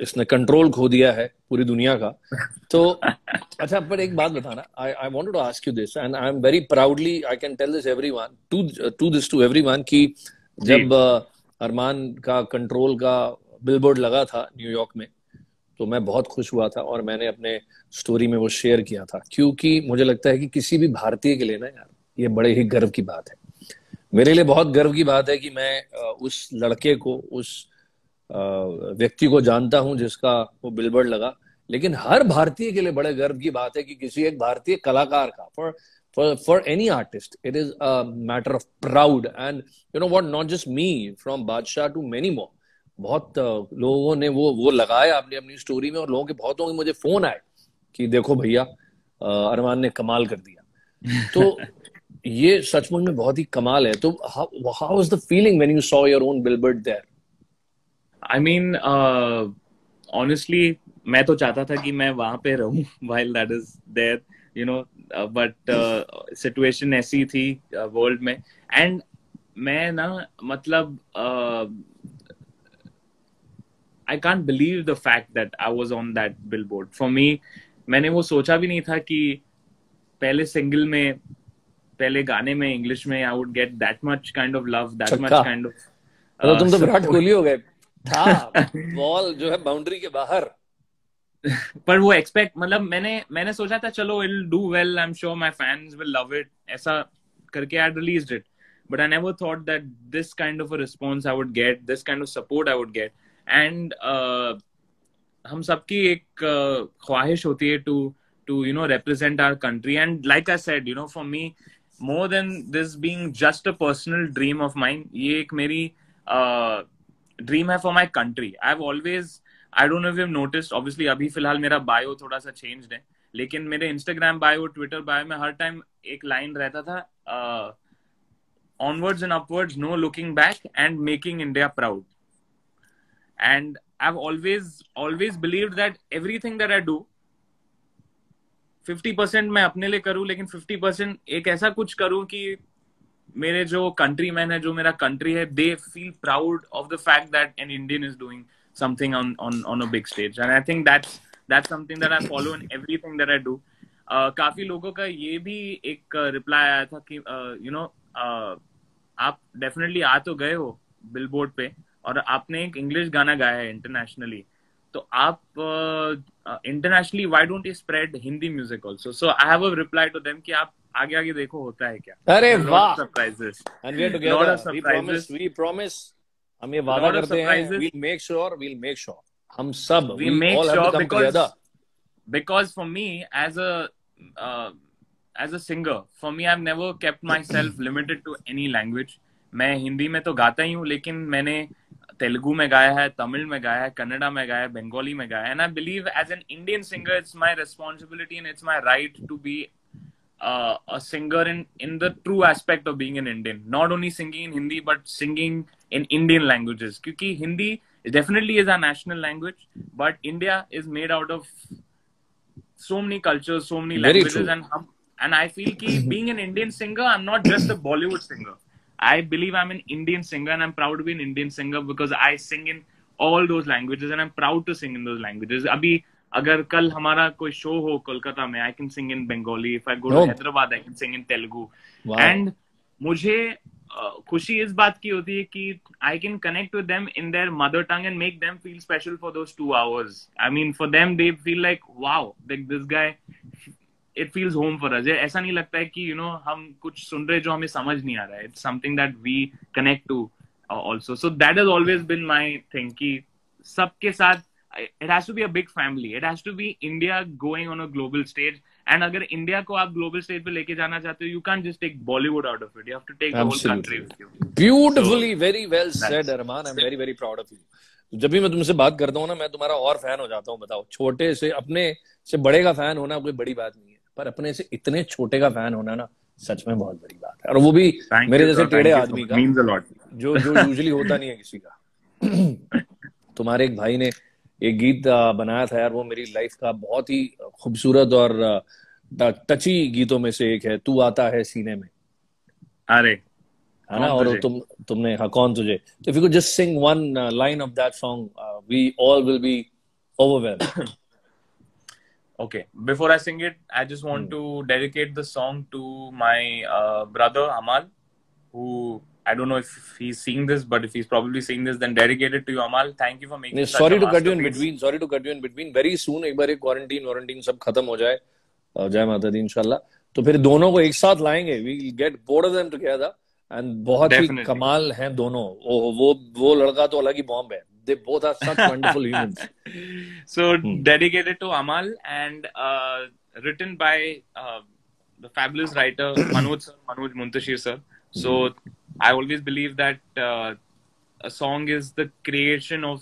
इसने कंट्रोल खो दिया है पूरी दुनिया का. तो अच्छा, पर एक बात बताना, I wanted to ask you this and I am very proudly I can tell this everyone, to everyone, कि जब अरमान का कंट्रोल का बिलबोर्ड लगा था न्यूयॉर्क में, तो मैं बहुत खुश हुआ था और मैंने अपने स्टोरी में वो शेयर किया था, क्योंकि मुझे लगता है कि किसी भी भारतीय के लिए ना यार, ये बड़े ही गर्व की बात है. मेरे लिए बहुत गर्व की बात है कि मैं उस लड़के को, उस व्यक्ति को जानता हूं जिसका वो बिलबोर्ड लगा. लेकिन हर भारतीय के लिए बड़े गर्व की बात है कि किसी एक भारतीय कलाकार का, for any artist, it is a matter of proud. And you know what, not just me, from Badshah to many more, बहुत लोगों ने वो लगाया अपनी स्टोरी में, और लोगों के बहुतों के मुझे फोन आए कि देखो भैया अरमान ने कमाल कर दिया. तो ये सचमुच में बहुत ही कमाल है. तो how was the feeling when you saw your own billboard there? I mean, honestly, मैं तो चाहता था कि मैं वहां पे रहूं while that is there, you know, but situation ऐसी थी वर्ल्ड में. एंड मैं ना मतलब I can't believe the fact that I was on that billboard. For me, मैंने वो सोचा भी नहीं था कि पहले सिंगल में, पहले गाने में, इंग्लिश में, I would get that much kind of love, that much kind of. तो तुम तो विराट कोहली हो गए. था बॉल जो है बाउंड्री के बाहर. पर वो एक्सपेक्ट, मतलब मैंने सोचा था चलो it'll do well, I'm sure my fans will love it, ऐसा करके I released it. But I never thought that this kind of a response I would get, this kind of support I would get. And हम सबकी एक ख्वाहिश होती है to you know represent our country. And like I said, you know, for me, more than this being just a personal dream of mine, ये एक मेरी dream है for my country. I've always, I don't know if you've noticed, obviously अभी फिलहाल मेरा bio थोड़ा सा changed है, लेकिन मेरे इंस्टाग्राम बायो, ट्विटर बायो में हर टाइम एक लाइन रहता था, onwards and upwards, no looking back, and making India proud. And I've always believed that everything that I do, 50% मैं अपने लिए करूं, लेकिन 50% एक ऐसा कुछ करूं कि मेरे जो कंट्रीमैन है, जो मेरा कंट्री है, they feel proud of the fact that an Indian is doing something on a big stage, and I think that's something that I follow in everything that I do. काफी लोगों का ये भी एक रिप्लाई आया था कि आप डेफिनेटली आ तो गए हो बिलबोर्ड पे और आपने एक इंग्लिश गाना गाया है इंटरनेशनली, तो आप internationally why don't you spread Hindi music also? So I have a reply to them कि आप आगे आगे देखो होता है क्या. अरे वाह, surprises and we are together, we promise, हम ये वादा करते हैं, we'll make sure हम सब we make all sure have to come together. Because for me as a singer, for me I've never kept myself limited to any language. मैं हिंदी में तो गाता ही हूँ, लेकिन मैंने तेलुगु में गाया है, तमिल में गाया है, कन्नड़ा में गाया है, बंगाली में गाया है, and I believe as an Indian singer it's my responsibility and it's my right to be a singer in the true aspect of being an Indian, not only singing in Hindi but singing in Indian languages, क्योंकि Hindi definitely is our national language, but India is made out of so many cultures, so many Very languages, true. and I feel कि being an Indian singer, I'm not just a Bollywood singer. I believe I'm an Indian singer and I'm proud to be an Indian singer because I sing in all those languages and I'm proud to sing in those languages. अभी अगर कल हमारा कोई show हो कोलकाता में, I can sing in Bengali. If I go to Hyderabad, I can sing in Telugu. Wow. And मुझे खुशी इस बात की होती है कि I can connect with them in their mother tongue and make them feel special for those 2 hours. I mean, for them, they feel like, wow, like this guy, it feels home for us. ऐसा नहीं लगता है कि हम कुछ सुन रहे जो हमें समझ नहीं आ रहा है. It's something that we connect to also. So that has always been my thing कि सबके साथ it has to be a big family. It has to be India going on a global stage. And अगर India को आप global stage पे लेके जाना चाहते हो, you can't just take Bollywood out of it. You have to take the whole country with you. Beautifully, very well said, Arman. I'm very, very proud of you. जब भी मैं तुमसे बात करता हूँ ना, मैं तुम्हारा और फैन हो जाता हूँ. बताओ, छोटे से अपने से बड़े का फैन होना कोई बड़ी बात नहीं है, पर अपने से इतने छोटे का फैन होना ना सच में बहुत बड़ी बात है, और वो भी मेरे जैसे टेढ़े आदमी का, जो यूजुअली होता नहीं है किसी का. तुम्हारे एक भाई ने एक गीत बनाया था यार, वो मेरी लाइफ का बहुत ही खूबसूरत और टची गीतों में से एक है, तू आता है सीने में. अरे है ना, और तुमने हाँ, कौन तुझे. तो if you could just sing one line of that song, we all will be overwhelmed. Okay, before I sing it, I just want to dedicate the song to my brother Amal, who I don't know if he's seeing this, but if he's probably seeing this, then dedicate it to you, Amal. Thank you for making such a Sorry to cut you in between. Very soon, एक बार एक quarantine सब खत्म हो जाए, जय माता दी इंशाल्लाह, तो फिर दोनों को एक साथ लाएंगे. We'll get both of them together, and बहुत ही कमाल हैं दोनों. वो लड़का तो अलग ही बॉम्ब है. They both are such wonderful humans. So dedicated to Amal and written by the fabulous writer Manoj Muntashir sir. So I always believe that a song is the creation of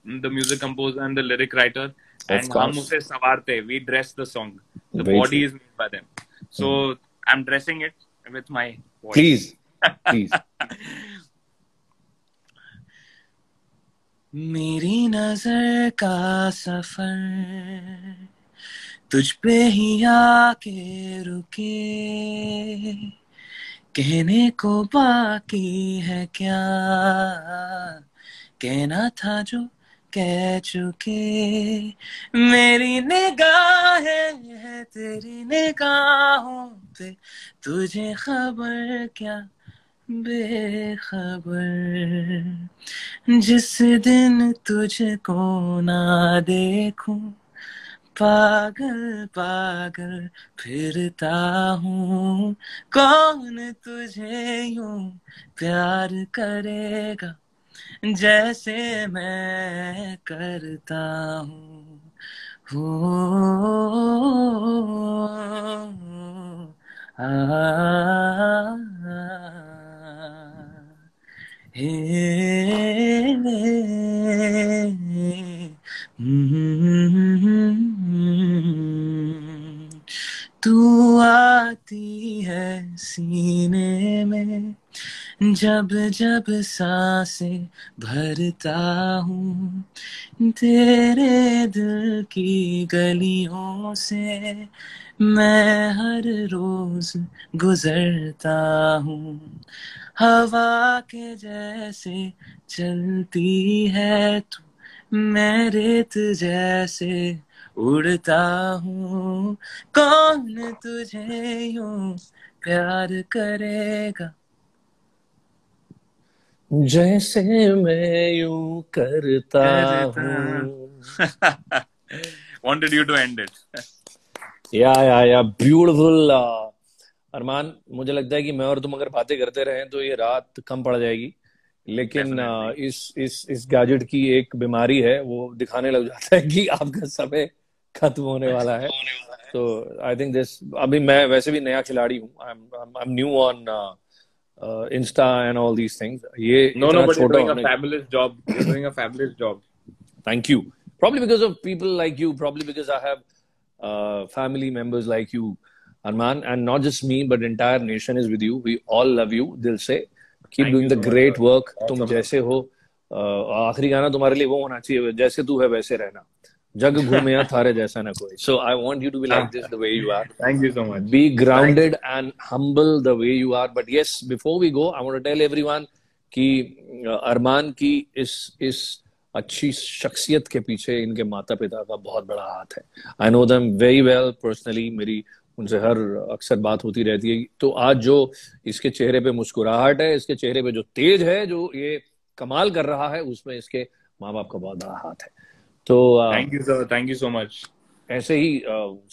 the music composer and the lyric writer, and hum use sawarte, we dress the song. The body is made by them. So I'm dressing it with my voice. Please. मेरी नजर का सफर तुझ पे ही आके रुके, कहने को बाकी है क्या, कहना था जो कह चुके. मेरी निगाहें है तेरी निगाहों पे, तुझे खबर क्या बेखबर. जिस दिन तुझको ना देखूं, पागल पागल फिरता हूँ. कौन तुझे यूं प्यार करेगा जैसे मैं करता हूँ. तू आती है सीने में, जब जब सांसें भरता हूँ तेरे दिल की गलियों से मैं हर रोज गुजरता हूँ। हवा के जैसे चलती है तू, मैं रेत जैसे उड़ता हूँ। कौन तुझे यूं प्यार करेगा जैसे मैं यूं करता करता। हूँ। Wanted you to end it. या ब्यूटीफुल। अरमान, मुझे लगता है कि मैं और तुम अगर बातें करते रहें तो ये रात कम पड़ जाएगी, लेकिन Definitely. इस गैजेट की एक बीमारी है, वो दिखाने लग जाता है कि आपका समय खत्म होने वाला है। तो आई थिंक दिस, अभी मैं वैसे भी नया खिलाड़ी हूँ, I am new on Insta and all these things. ये No, इतना but you're छोटा doing a होने, fabulous job. You're doing a fabulous job. thank you. Probably because of people like you, probably because I have family members like you, Arman, and not just me, but entire nation is with you. We all love you, दिल से. Keep Thank doing you the so much, great sir. work. तुम Awesome. जैसे हो, आखिरी गाना तुम्हारे लिए वो होना चाहिए, जैसे तू है वैसे रहना, जग घूमे या थारे जैसा ना कोई. So I want you to be like this, the way you are. Thank you so much. Be Thank you. grounded and humble the way you are. But yes, before we go, I want to tell everyone कि अरमान की इस अच्छी शख्सियत के पीछे इनके माता पिता का बहुत बड़ा हाथ है. I know them very well personally, मेरी उनसे हर अक्सर बात होती रहती है. तो आज जो इसके चेहरे पे मुस्कुराहट है, इसके चेहरे पे जो तेज है, जो ये कमाल कर रहा है, उसमें इसके माँ बाप का बहुत बड़ा हाथ है. तो Thank you, sir. Thank you so much. ऐसे ही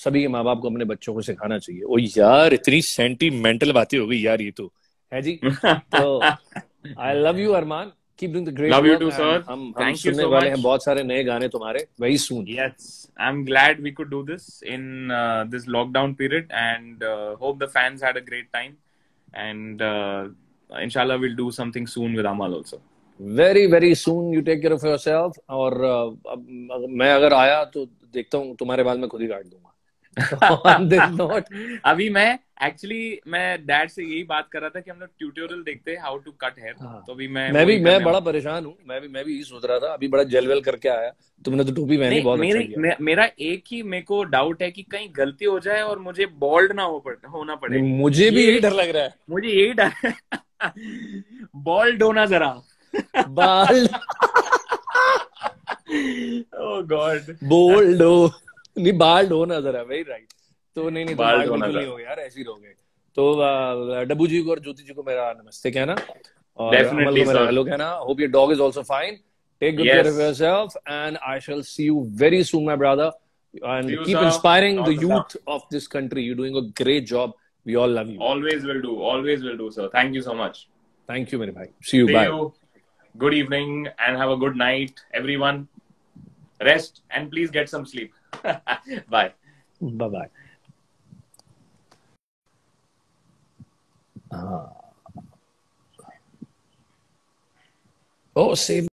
सभी के माँ बाप को अपने बच्चों को सिखाना चाहिए. ओ यार, इतनी सेंटीमेंटल बातें हो गई यार, ये तो है जी. तो I love you Armaan, keep doing the great Love you work. too, and sir. हम Thank you सुनने so वाले हैं much. बहुत सारे नए गाने तुम्हारे very soon. Yes, I'm glad we could do this in this lockdown period, and hope the fans had a great time. And inshallah, we'll do something soon with Amal also. Very very soon. You take care of yourself. और मैं अगर आया तो देखता हूँ तुम्हारे बाल में खुद ही काट दूंगा. On this note, अभी मैं डैड से यही बात कर रहा था कि हम लोग ट्यूटोरियल देखते हैं हाउ टू कट हेयर. तो अभी मैं बड़ा परेशान हूँ. मैं भी यही सोच रहा था. अभी बड़ा जेलवेल करके आया. तुमने तो टोपी पहनी, बहुत अच्छा किया. मेरा एक ही मेरे को डाउट है कि कहीं गलती हो जाए और मुझे बॉल्ड ना होना पड़े. मुझे भी यही डर लग रहा है. मुझे यही डर बॉल्ड होना जरा. बाल ओह गॉड. बोल्ड हो नहीं, बाल्ड हो ना जरा. Very right. तो नहीं तो बाल्ड बाल होना बिल्कुल नहीं जरा. हो गए यार, ऐसे ही रहोगे. तो डब्बू जी को और ज्योति जी को मेरा नमस्ते कहना, और अमल Definitely, को मेरा sir. हेलो कहना. Hope your dog is also fine. Take good care of Yes. Yourself and I shall see you very soon my brother. See And you, keep sir. inspiring All the the youth best. of this country. You're doing a great job. We all love you. Always will do. Always will do, sir. Thank you so much. Thank you, मेरे भाई. See you. See Bye. you. Good evening and have a good night, everyone. Rest and please get some sleep. Bye. Bye bye. Oh, save